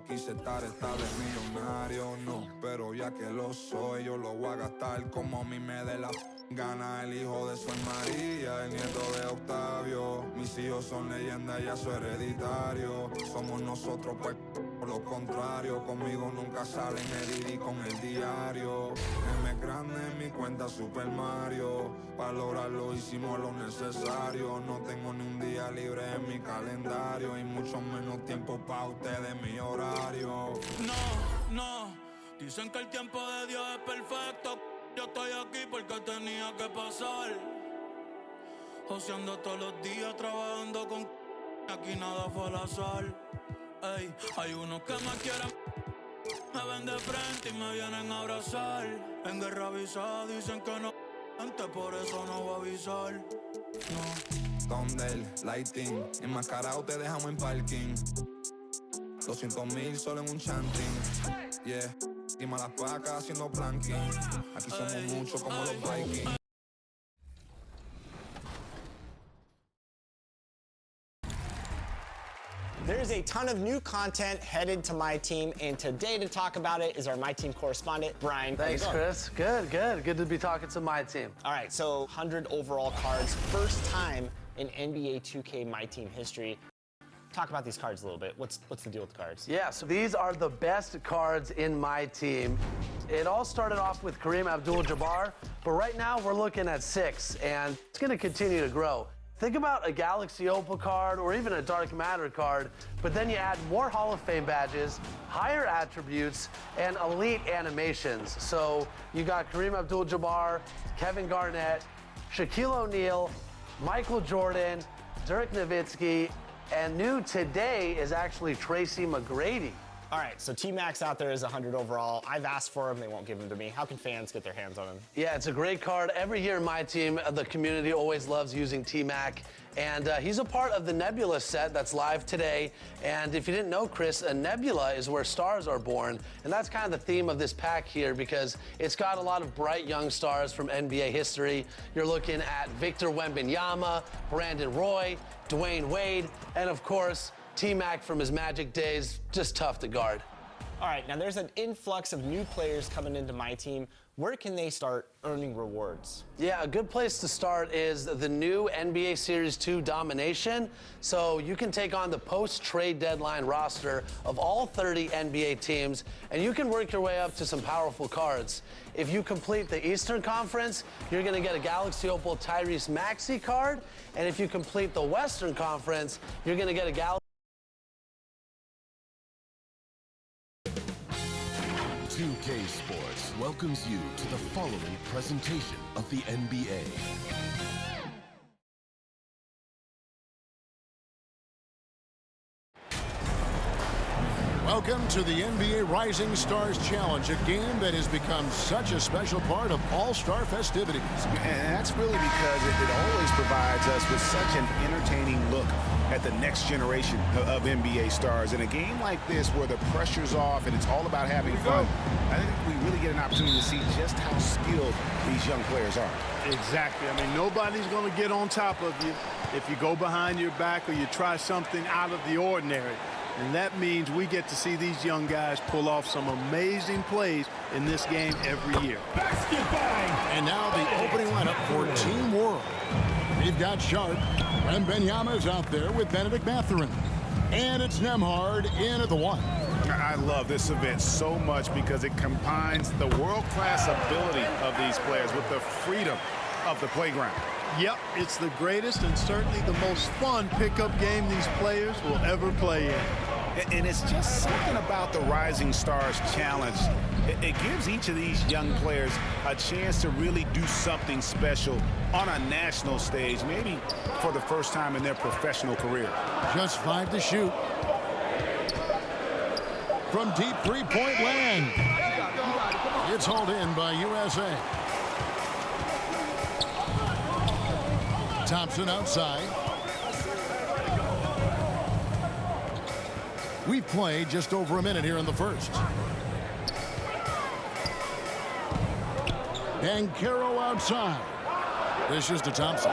quise estar esta vez millonario, no. Pero ya que lo soy, yo lo voy a gastar como a mí me dé la gana. El hijo de Sol María, el nieto de Octavio. Mis hijos son leyendas, ya soy hereditario. Somos nosotros, pues, por lo contrario. Conmigo nunca salen Eddie con el diario. M grande en mi cuenta Super Mario. Para lograrlo hicimos lo necesario. No tengo ni un día libre en mi calendario. Y mucho menos tiempo pa' ustedes, mi horario. No, dicen que el tiempo de Dios es perfecto. Yo estoy aquí porque tenía que pasar. Joseando todos los días, trabajando con aquí nada fue al azar. Ey, hay unos que me quieren, me ven de frente y me vienen a abrazar. En guerra avisada dicen que no, antes por eso no voy a avisar. No. Thunder, lighting, enmascarado te dejamos en parking. 200,000 solo en un chanting. Yeah, y malas pacas haciendo planking. Aquí somos muchos como los Vikings. There's a ton of new content headed to My Team, and today to talk about it is our My Team correspondent, Brian. Thanks, Chris. Good. Good to be talking to My Team. All right, so 100 overall cards, first time in NBA 2K My Team history. Talk about these cards a little bit. What's the deal with the cards? Yeah, so these are the best cards in My Team. It all started off with Kareem Abdul-Jabbar, but right now we're looking at 6, and it's going to continue to grow. Think about a Galaxy Opal card or even a Dark Matter card, but then you add more Hall of Fame badges, higher attributes, and elite animations. So you got Kareem Abdul-Jabbar, Kevin Garnett, Shaquille O'Neal, Michael Jordan, Dirk Nowitzki, and new today is actually Tracy McGrady. All right, so T-Max out there is 100 overall. I've asked for him, they won't give him to me. How can fans get their hands on him? Yeah, it's a great card. Every year, My Team, the community always loves using T-Mac. And he's a part of the Nebula set that's live today. And if you didn't know, Chris, a nebula is where stars are born. And that's kind of the theme of this pack here because it's got a lot of bright young stars from NBA history. You're looking at Victor Wembanyama, Brandon Roy, Dwayne Wade, and of course, T-Mac from his Magic days, just tough to guard. All right, now there's an influx of new players coming into My Team. Where can they start earning rewards? Yeah, a good place to start is the new NBA Series 2 Domination. So you can take on the post-trade deadline roster of all 30 NBA teams, and you can work your way up to some powerful cards. If you complete the Eastern Conference, you're gonna get a Galaxy Opal Tyrese Maxey card, and if you complete the Western Conference, you're gonna get a Galaxy 2K Sports welcomes you to the following presentation of the NBA. Welcome to the NBA Rising Stars Challenge, a game that has become such a special part of all-star festivities. And that's really because it always provides us with such an entertaining look at the next generation of NBA stars. In a game like this where the pressure's off and it's all about having fun, I think we really get an opportunity to see just how skilled these young players are. Exactly. I mean, nobody's going to get on top of you if you go behind your back or you try something out of the ordinary. And that means we get to see these young guys pull off some amazing plays in this game every year. And now the opening lineup for Team World. We've got Sharp. Wembanyama's out there with Benedict Mathurin. And it's Nembhard in at the 1. I love this event so much because it combines the world-class ability of these players with the freedom of the playground. Yep, it's the greatest and certainly the most fun pickup game these players will ever play in. And it's just something about the Rising Stars Challenge. It gives each of these young players a chance to really do something special on a national stage, maybe for the first time in their professional career. Just 5 to shoot. From deep three-point land. It's hauled in by USA. Thompson outside. We've played just over a minute here in the first. Banchero outside. This is to Thompson.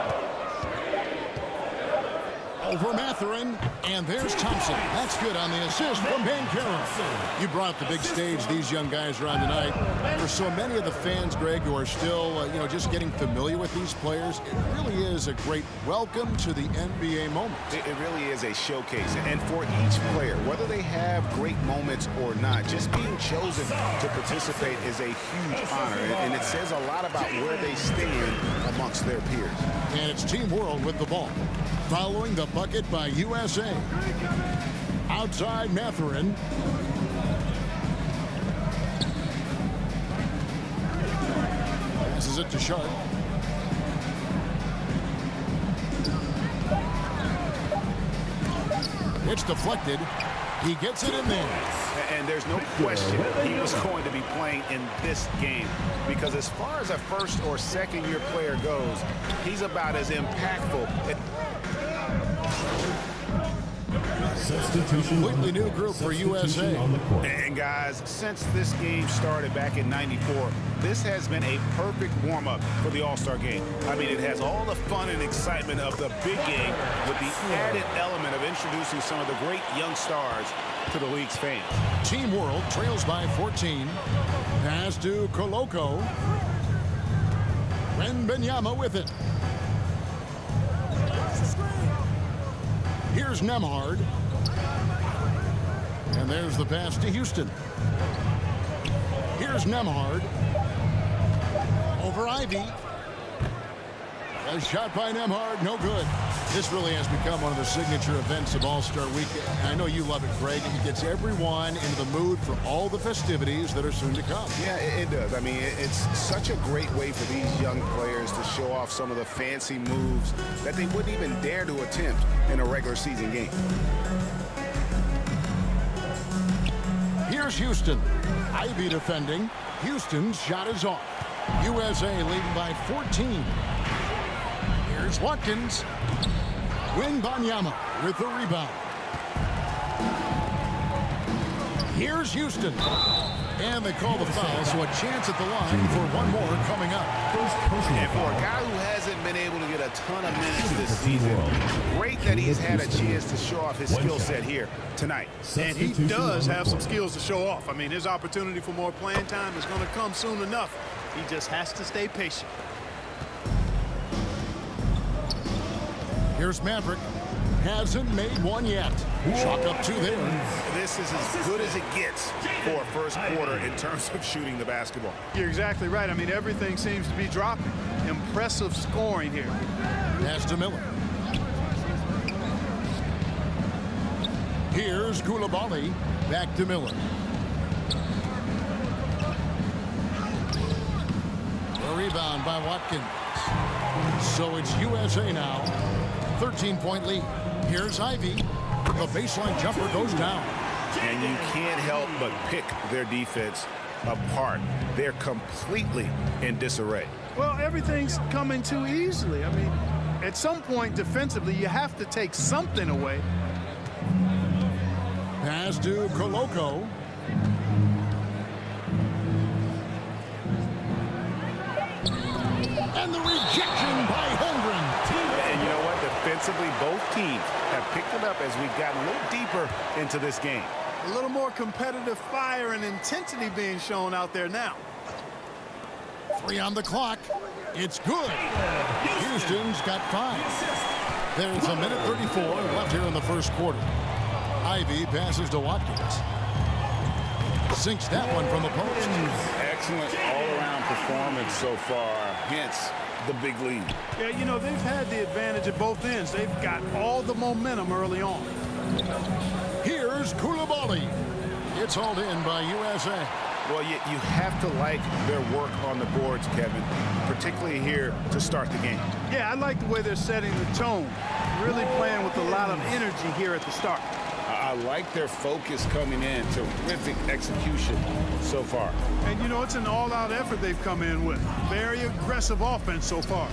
Over Mathurin, and there's Thompson. That's good on the assist from Banchero. You brought the big stage these young guys are on tonight. For so many of the fans, Greg, who are still, just getting familiar with these players, it really is a great welcome to the NBA moment. It really is a showcase. And for each player, whether they have great moments or not, just being chosen to participate is a huge honor. And it says a lot about where they stand amongst their peers. And it's Team World with the ball. Following the bucket by USA. Outside Mathurin. Passes it to Sharp. It's deflected. He gets it in there. And there's no question he was going to be playing in this game, because as far as a first or second year player goes, he's about as impactful. Completely new group for USA. And guys, since this game started back in '94, this has been a perfect warm-up for the All-Star game. I mean, it has all the fun and excitement of the big game with the added element of introducing some of the great young stars to the league's fans. Team World trails by 14. Pass to Koloko. Wembanyama with it. Here's Nembhard. And there's the pass to Houston. Here's Nembhard. Over Ivy. A shot by Nembhard, no good. This really has become one of the signature events of All-Star Weekend. I know you love it, Greg. It gets everyone into the mood for all the festivities that are soon to come. Yeah, it does. I mean, it's such a great way for these young players to show off some of the fancy moves that they wouldn't even dare to attempt in a regular season game. Here's Houston. Ivy defending. Houston's shot is off. USA leading by 14. Here's Watkins. Wembanyama with the rebound. Here's Houston. And they call the foul, so a chance at the line for one more coming up. And for a guy who hasn't been able to get a ton of minutes this season, great that he's had a chance to show off his skill set here tonight. And he does have some skills to show off. I mean, his opportunity for more playing time is going to come soon enough. He just has to stay patient. Here's Maverick. Hasn't made one yet. Chalk up two there. This is as good as it gets for a first quarter in terms of shooting the basketball. You're exactly right. I mean, everything seems to be dropping. Impressive scoring here. Pass to Miller. Here's Coulibaly. Back to Miller. A rebound by Watkins. So it's USA now. 13-point lead. Here's Ivy. The baseline jumper goes down. And you can't help but pick their defense apart. They're completely in disarray. Well, everything's coming too easily. I mean, at some point defensively, you have to take something away. Pass to Koloko. And the rejection by Holmgren. And you know what? Defensively, both teams have picked it up as we've gotten a little deeper into this game. A little more competitive fire and intensity being shown out there now. 3 on the clock. It's good. Houston's got 5. There's a minute 34 left here in the first quarter. Ivy passes to Watkins. Sinks that one from the post. Excellent all-around performance so far, hence the big lead. Yeah, you know, they've had the advantage at both ends. They've got all the momentum early on. Here's Coulibaly. It's hauled in by USA. Well, you have to like their work on the boards, Kevin, particularly here to start the game. Yeah, I like the way they're setting the tone. Really playing with a lot of energy here at the start. I like their focus coming in. Terrific execution so far. And, you know, it's an all-out effort they've come in with. Very aggressive offense so far.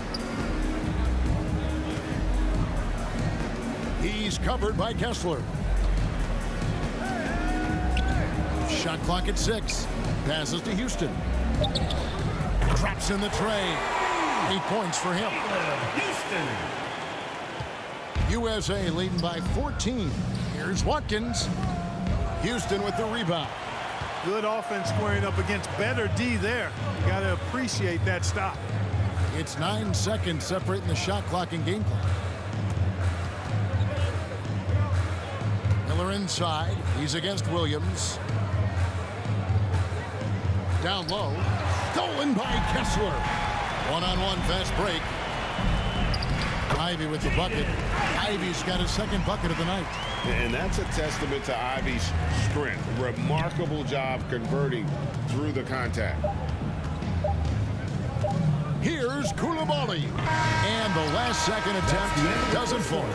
He's covered by Kessler. Shot clock at 6. Passes to Houston. Traps in the tray. 8 points for him. USA leading by 14. Here's Watkins. Houston with the rebound. Good offense squaring up against better D there. You got to appreciate that stop. It's 9 seconds separating the shot clock and game clock. Miller inside. He's against Williams. Down low. Stolen by Kessler. One-on-one fast break. Ivey with the bucket. Ivey's got his second bucket of the night. And that's a testament to Ivey's strength. Remarkable job converting through the contact. Here's Koulibaly. And the last second attempt doesn't fall.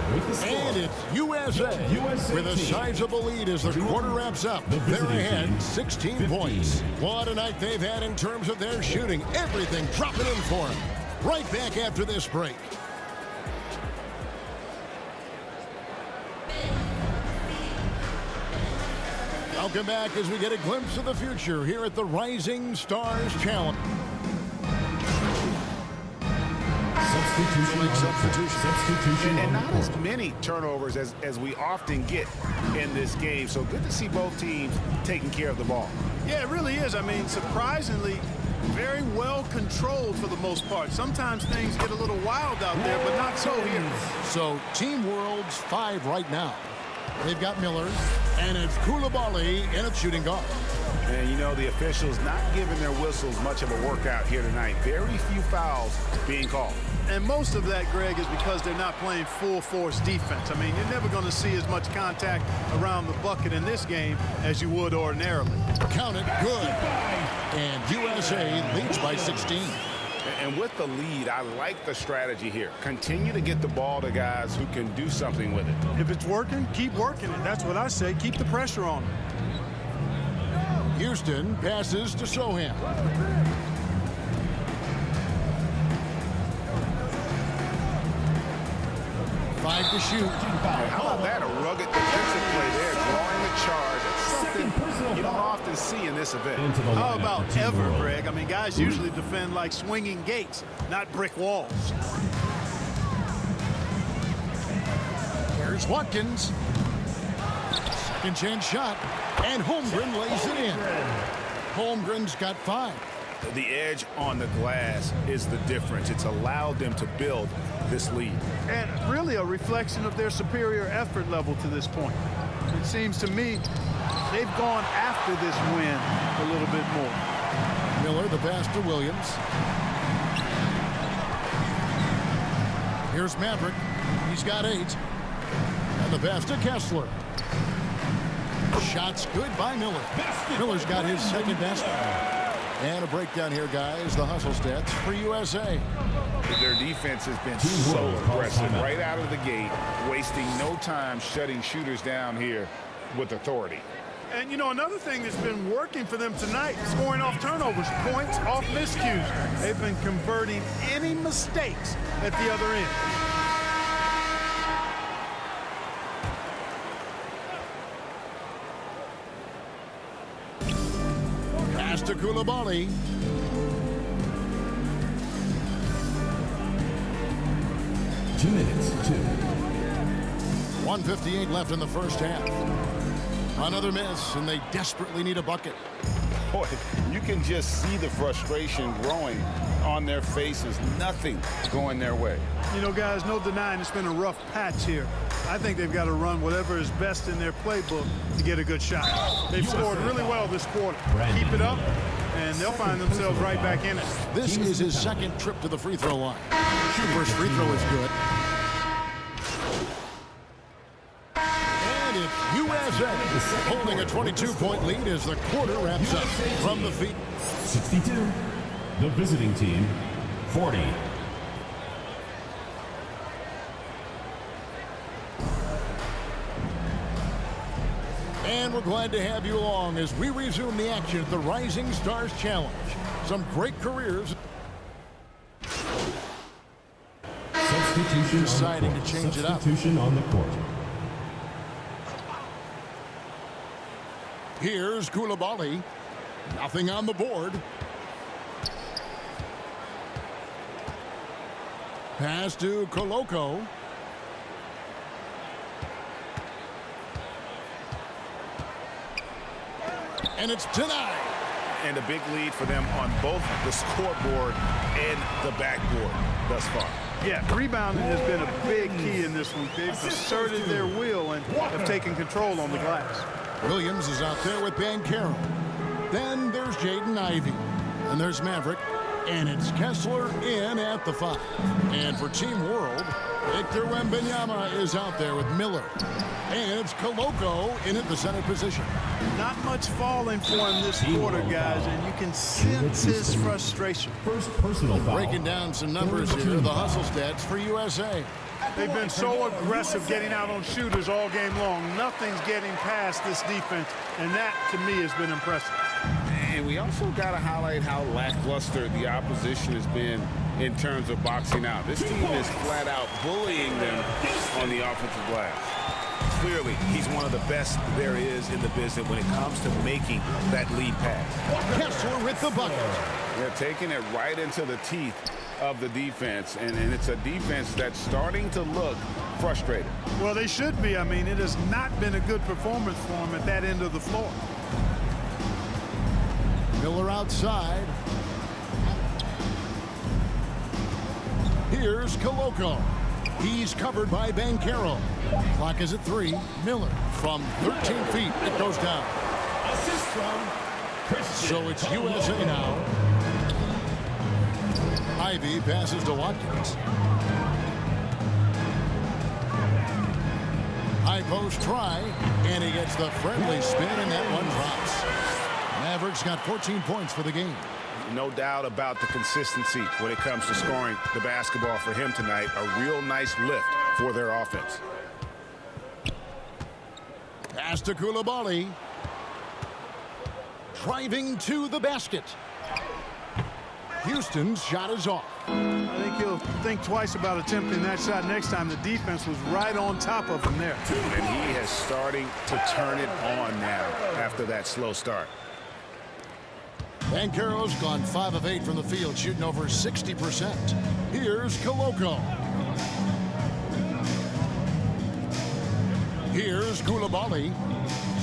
And it's USA with a sizable lead as the quarter wraps up. They're ahead 16 points. What a night they've had in terms of their shooting. Everything dropping in for them. Right back after this break. Welcome back as we get a glimpse of the future here at the Rising Stars Challenge. Substitution. And not as many turnovers as we often get in this game. So good to see both teams taking care of the ball. Yeah, it really is. I mean, surprisingly, very well controlled for the most part. Sometimes things get a little wild out there, but not so here. So Team World's 5 right now. They've got Miller, and it's Koulibaly in at shooting guard. And, you know, the officials not giving their whistles much of a workout here tonight. Very few fouls being called. And most of that, Greg, is because they're not playing full-force defense. I mean, you're never going to see as much contact around the bucket in this game as you would ordinarily. Count it, good. And USA leads by 16. And with the lead, I like the strategy here. Continue to get the ball to guys who can do something with it. If it's working, keep working it. That's what I say. Keep the pressure on them. Houston passes to Sohan. Five to shoot. How about that? A rugged defensive play there, drawing the charge. That's something you don't often see in this event. How about ever, Greg? I mean, guys usually defend like swinging gates, not brick walls. Here's Watkins. Second chance shot. And Holmgren lays it in. Holmgren's got 5. The edge on the glass is the difference. It's allowed them to build this lead. And really a reflection of their superior effort level to this point. It seems to me they've gone after this win a little bit more. Miller, the pass to Williams. Here's Maverick. He's got 8. And the pass to Kessler. Shots good by Miller. Miller's got his second basket. And a breakdown here, guys. The hustle stats for USA. Their defense has been so aggressive right out of the gate, wasting no time shutting shooters down here with authority. And, you know, another thing that's been working for them tonight, scoring off turnovers, points off miscues. They've been converting any mistakes at the other end. Pass to Koulibaly. Two minutes, 1:58 left in the first half. Another miss, and they desperately need a bucket. Boy, you can just see the frustration growing on their faces. Nothing going their way. You know, guys, no denying it's been a rough patch here. I think they've got to run whatever is best in their playbook to get a good shot. They've scored really well this quarter. Keep it up, and they'll find themselves right back in it. This is his second trip to the free throw line. First free throw is good. And it's USA holding a 22-point lead as the quarter wraps up. From the feet. 62. The visiting team, 40. And we're glad to have you along as we resume the action at the Rising Stars Challenge. Some great careers. Substitution Deciding to change it up. Substitution on the court. Here's Koulibaly. Nothing on the board. Pass to Koloko. And it's denied. And a big lead for them on both the scoreboard and the backboard thus far. Yeah, rebounding has been a big key in this one. They've asserted their will and have taken control on the glass. Williams is out there with Banchero. Then there's Jaden Ivey. And there's Maverick. And it's Kessler in at the 5. And for Team World, Victor Wembanyama is out there with Miller. And it's Koloko in at the center position. Not much falling for him this quarter, guys, and you can sense his frustration. First personal foul. Breaking down some numbers here, the hustle stats for USA. They've been so aggressive getting out on shooters all game long. Nothing's getting past this defense, and that, to me, has been impressive. And we also got to highlight how lackluster the opposition has been in terms of boxing out. This team is flat out bullying them on the offensive glass. Clearly, he's one of the best there is in the business when it comes to making that lead pass. Kessler with the bucket. They're taking it right into the teeth of the defense, and it's a defense that's starting to look frustrated. Well, they should be. I mean, it has not been a good performance for them at that end of the floor. Miller outside. Here's Koloko. He's covered by Banchero. Clock is at 3. Miller from 13 feet. It goes down. Assist from Christian. So it's USA now. Ivey passes to Watkins. High post try, and he gets the friendly spin, and that one drops. Mavericks got 14 points for the game. No doubt about the consistency when it comes to scoring the basketball for him tonight. A real nice lift for their offense. Pass to Coulibaly. Driving to the basket. Houston's shot is off. I think he'll think twice about attempting that shot next time. The defense was right on top of him there. And he is starting to turn it on now after that slow start. Banchero's gone 5 of 8 from the field, shooting over 60%. Here's Koloko. Here's Coulibaly,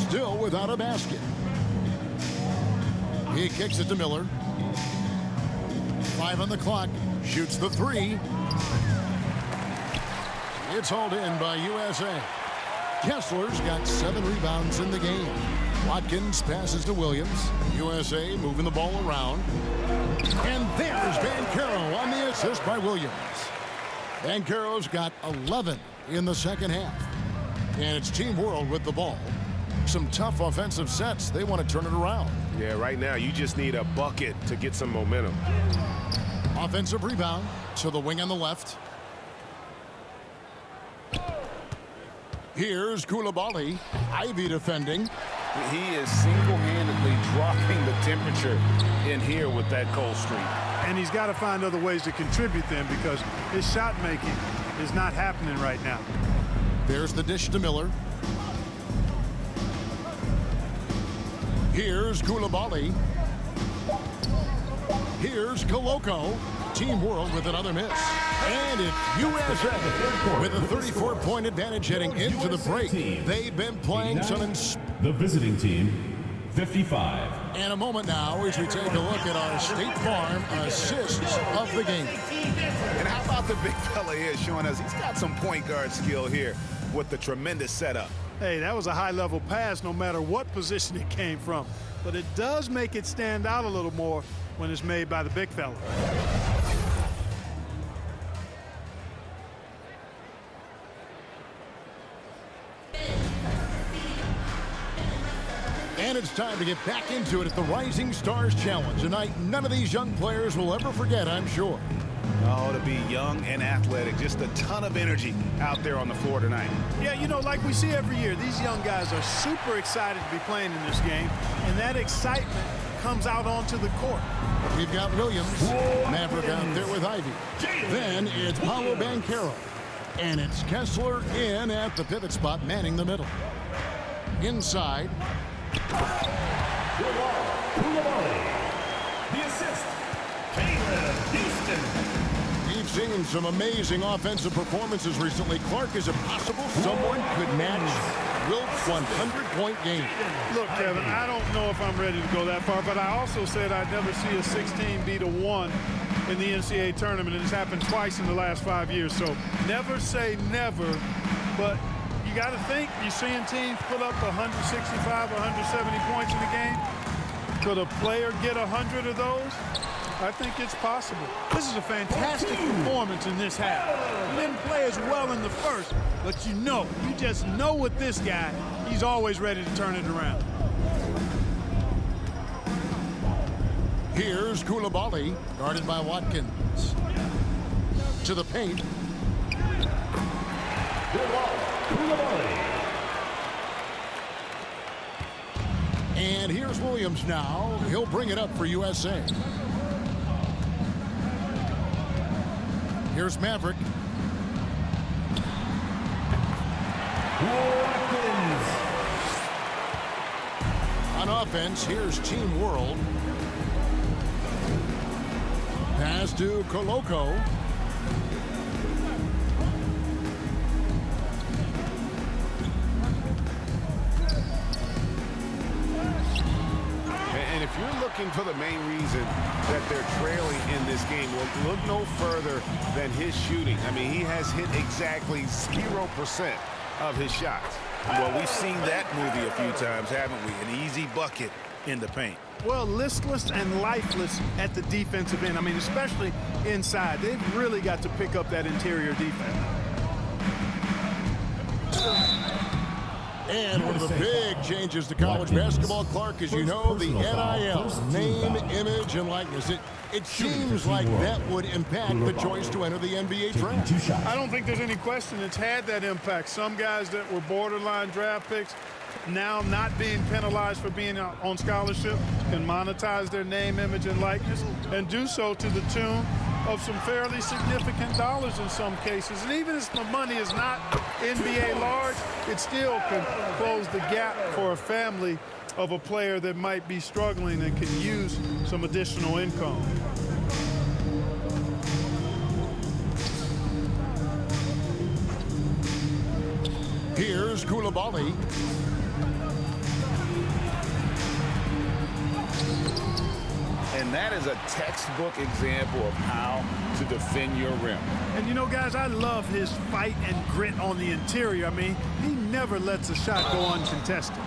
still without a basket. He kicks it to Miller. 5 on the clock, shoots the 3. It's hauled in by USA. Kessler's got 7 rebounds in the game. Watkins passes to Williams. USA moving the ball around. And there's Banchero on the assist by Williams. Banchero's got 11 in the second half. And it's Team World with the ball. Some tough offensive sets. They want to turn it around. Yeah, right now you just need a bucket to get some momentum. Offensive rebound to the wing on the left. Here's Coulibaly. Ivey defending. He is single-handedly dropping the temperature in here with that cold streak. And he's got to find other ways to contribute then, because his shot making is not happening right now. There's the dish to Miller. Here's Coulibaly. Here's Koloko. Team World with another miss. And it's USA with a 34-point advantage heading into the break. They've been playing some... The visiting team, 55. And a moment now as we take a look at our State Farm assists of the game. And how about the big fella here showing us he's got some point guard skill here with the tremendous setup. Hey, that was a high-level pass no matter what position it came from. But it does make it stand out a little more when it's made by the big fella. And it's time to get back into it at the Rising Stars Challenge. A night none of these young players will ever forget, I'm sure. Oh, to be young and athletic. Just a ton of energy out there on the floor tonight. Yeah, you know, like we see every year, these young guys are super excited to be playing in this game, and that excitement comes out onto the court. We've got Williams, Maverick out there with Ivey. Then it's Paolo Banchero. And it's Kessler in at the pivot spot, manning the middle. Inside. The assist, Caleb Houston. We've seen some amazing offensive performances recently. Clark, is it possible someone could match Wilt's 100-point game. Look, Kevin, I don't know if I'm ready to go that far, but I also said I'd never see a 16 beat a 1 in the NCAA tournament, and it's happened twice in the last 5 years. So never say never, but you got to think you're seeing teams put up 165 or 170 points in a game. Could a player get 100 of those? I think it's possible. This is a fantastic performance in this half. He didn't play as well in the first, but you just know with this guy, he's always ready to turn it around. Here's Coulibaly, guarded by Watkins. To the paint. And here's Williams now. He'll bring it up for USA. Here's Maverick. On offense, here's Team World. Pass to Koloko. And if you're looking for the main reason that they're trailing in this game, well, look no further than his shooting. I mean, he has hit exactly 0% of his shots. Well, we've seen that movie a few times, haven't we? An easy bucket in the paint. Well, listless and lifeless at the defensive end. I mean, especially inside. They've really got to pick up that interior defense. And one of the big changes to college basketball, Clark, as you know, the NIL, name, image, and likeness. It seems like that would impact the choice to enter the NBA draft. I don't think there's any question it's had that impact. Some guys that were borderline draft picks now not being penalized for being on scholarship can monetize their name, image, and likeness and do so to the tune of some fairly significant dollars in some cases. And even if the money is not NBA large, it still can close the gap for a family of a player that might be struggling and can use some additional income. Here's Coulibaly. And that is a textbook example of how to defend your rim. And you know, guys, I love his fight and grit on the interior. I mean, he never lets a shot go uncontested.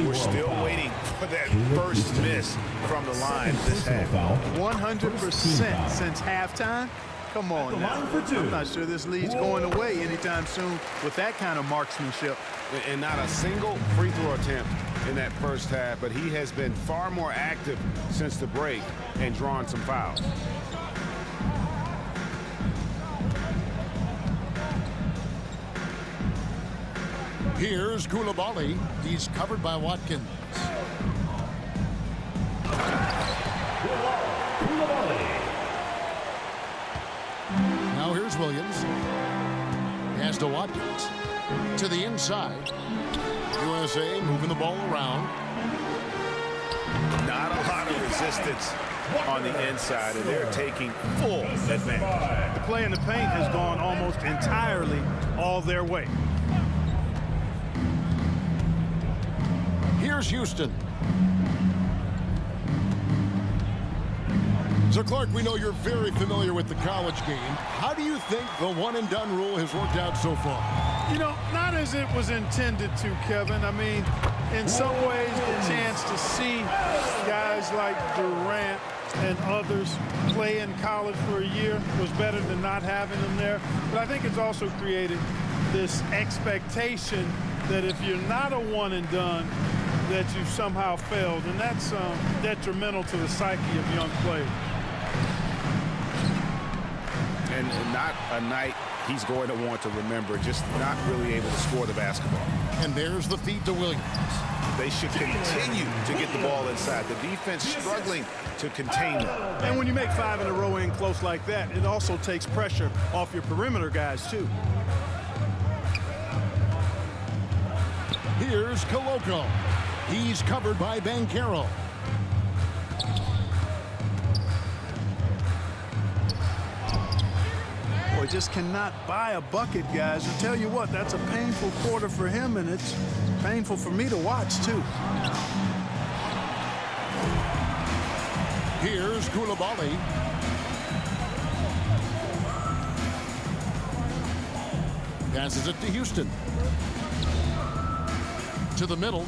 We're still waiting for that first miss from the line this half. 100% since halftime. Come on now. I'm not sure this lead's going away anytime soon with that kind of marksmanship. And not a single free throw attempt in that first half, but he has been far more active since the break and drawn some fouls. Here's Coulibaly. He's covered by Watkins. Now here's Williams. Pass to Watkins. To the inside. USA moving the ball around. Not a lot of resistance on the inside, and they're taking full advantage. The play in the paint has gone almost entirely all their way. Here's Houston. So, Clark, we know you're very familiar with the college game. How do you think the one-and-done rule has worked out so far? You know, not as it was intended to, Kevin. I mean, in some ways, the chance to see guys like Durant and others play in college for a year was better than not having them there. But I think it's also created this expectation that if you're not a one-and-done, that you've somehow failed, and that's detrimental to the psyche of young players. And not a night he's going to want to remember, just not really able to score the basketball. And there's the feed to Williams. They should continue to get the ball inside. The defense struggling to contain them. And when you make 5 in a row in close like that, it also takes pressure off your perimeter guys, too. Here's Koloko. He's covered by Banchero. Boy, He just cannot buy a bucket, guys. I tell you what, that's a painful quarter for him, and it's painful for me to watch, too. Here's Coulibaly. Passes it to Houston. To the middle.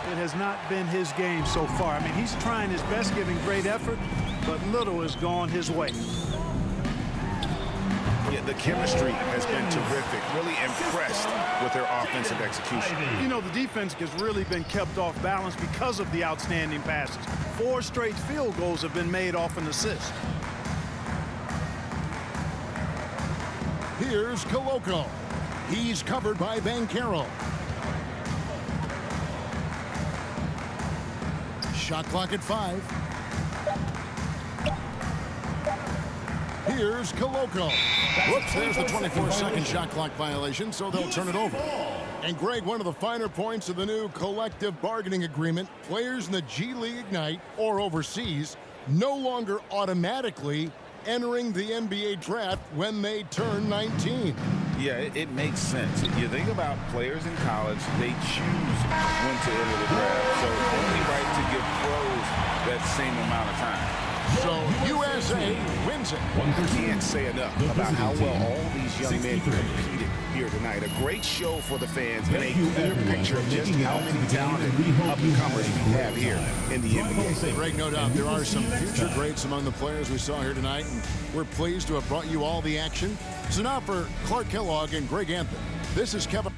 It has not been his game so far. I mean, he's trying his best, giving great effort, but little has gone his way. Yeah, the chemistry has been terrific. Really impressed with their offensive execution. You know, the defense has really been kept off balance because of the outstanding passes. 4 straight field goals have been made off an assist. Here's Koloko. He's covered by Banchero. Shot clock at 5. Here's Koloko. Whoops, there's the 24-second shot clock violation, so they'll turn it over. And Greg, one of the finer points of the new collective bargaining agreement, players in the G League Ignite or overseas no longer automatically entering the NBA draft when they turn 19. Yeah, it makes sense. You think about players in college, they choose when to enter the draft. So it's only right to give pros that same amount of time. So USA wins it. Can't say enough about how well all these young men competed here tonight. A great show for the fans and a clear picture of just how many talented up-and-comers we have here in the NBA. Greg, no doubt there are some future greats among the players we saw here tonight, and we're pleased to have brought you all the action. So now for Clark Kellogg and Greg Anthony, this is Kevin.